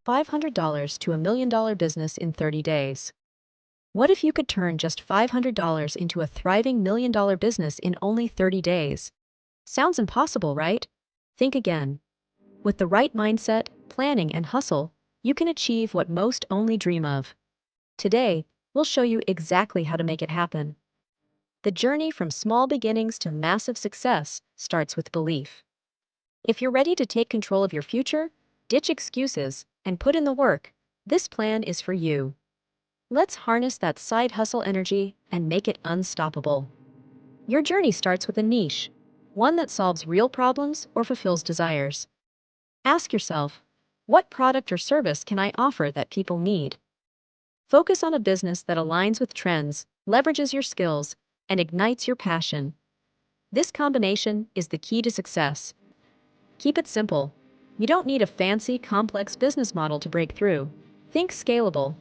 $500 to $1 million business in 30 days. What if you could turn just $500 into a thriving $1 million business in only 30 days? Sounds impossible, right? Think again. With the right mindset, planning, and hustle, you can achieve what most only dream of. Today, we'll show you exactly how to make it happen. The journey from small beginnings to massive success starts with belief. If you're ready to take control of your future, ditch excuses, and put in the work, this plan is for you. Let's harness that side hustle energy and make it unstoppable. Your journey starts with a niche, one that solves real problems or fulfills desires. Ask yourself, what product or service can I offer that people need? Focus on a business that aligns with trends, leverages your skills, and ignites your passion. This combination is the key to success. Keep it simple. You don't need a fancy, complex business model to break through. Think scalable.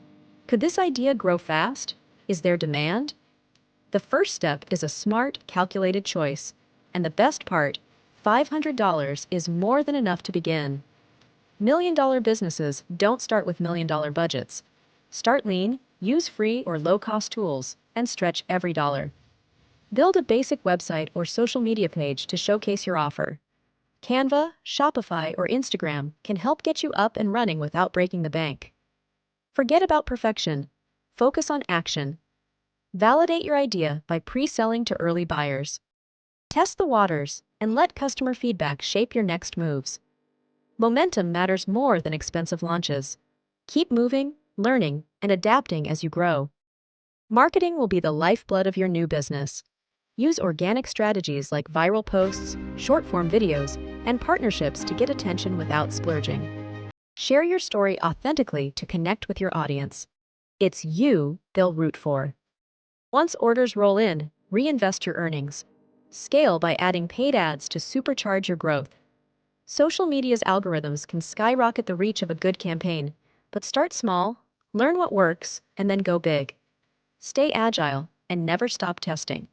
Could this idea grow fast? Is there demand? The first step is a smart, calculated choice. And the best part, $500 is more than enough to begin. $1 million businesses don't start with $1 million budgets. Start lean, use free or low-cost tools, and stretch every dollar. Build a basic website or social media page to showcase your offer. Canva, Shopify, or Instagram can help get you up and running without breaking the bank. Forget about perfection. Focus on action. Validate your idea by pre-selling to early buyers. Test the waters and let customer feedback shape your next moves. Momentum matters more than expensive launches. Keep moving, learning, and adapting as you grow. Marketing will be the lifeblood of your new business. Use organic strategies like viral posts, short-form videos, and partnerships to get attention without splurging. Share your story authentically to connect with your audience. It's you they'll root for. Once orders roll in, reinvest your earnings. Scale by adding paid ads to supercharge your growth. Social media's algorithms can skyrocket the reach of a good campaign, but start small, learn what works, and then go big. Stay agile and never stop testing.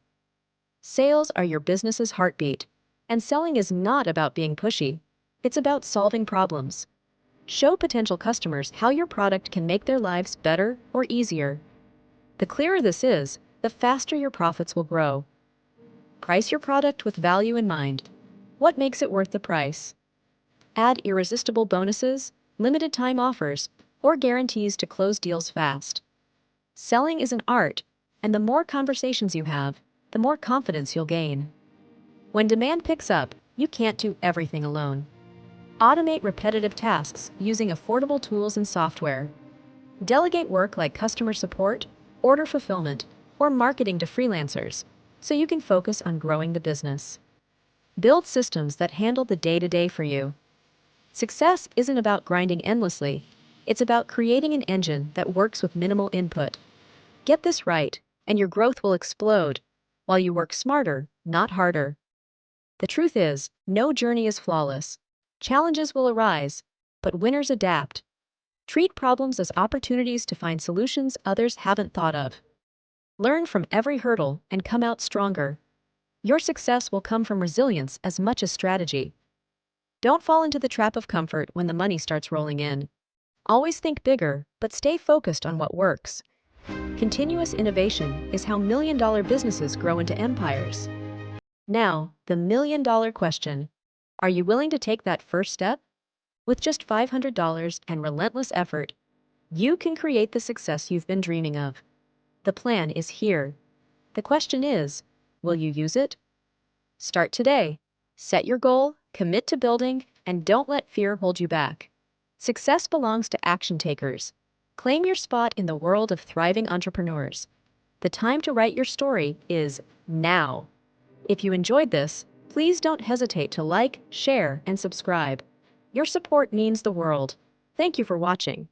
Sales are your business's heartbeat, and selling is not about being pushy. It's about solving problems. Show potential customers how your product can make their lives better or easier. The clearer this is, the faster your profits will grow. Price your product with value in mind. What makes it worth the price? Add irresistible bonuses, limited time offers, or guarantees to close deals fast. Selling is an art, and the more conversations you have, the more confidence you'll gain. When demand picks up, you can't do everything alone. Automate repetitive tasks using affordable tools and software. Delegate work like customer support, order fulfillment, or marketing to freelancers, so you can focus on growing the business. Build systems that handle the day-to-day for you. Success isn't about grinding endlessly. It's about creating an engine that works with minimal input. Get this right, and your growth will explode, while you work smarter, not harder. The truth is, no journey is flawless. Challenges will arise, but winners adapt. Treat problems as opportunities to find solutions others haven't thought of. Learn from every hurdle and come out stronger. Your success will come from resilience as much as strategy. Don't fall into the trap of comfort when the money starts rolling in. Always think bigger, but stay focused on what works. Continuous innovation is how million-dollar businesses grow into empires. Now, the million-dollar question. Are you willing to take that first step? With just $500 and relentless effort, you can create the success you've been dreaming of. The plan is here. The question is, will you use it? Start today. Set your goal, commit to building, and don't let fear hold you back. Success belongs to action takers. Claim your spot in the world of thriving entrepreneurs. The time to write your story is now. If you enjoyed this, please don't hesitate to like, share, and subscribe. Your support means the world. Thank you for watching.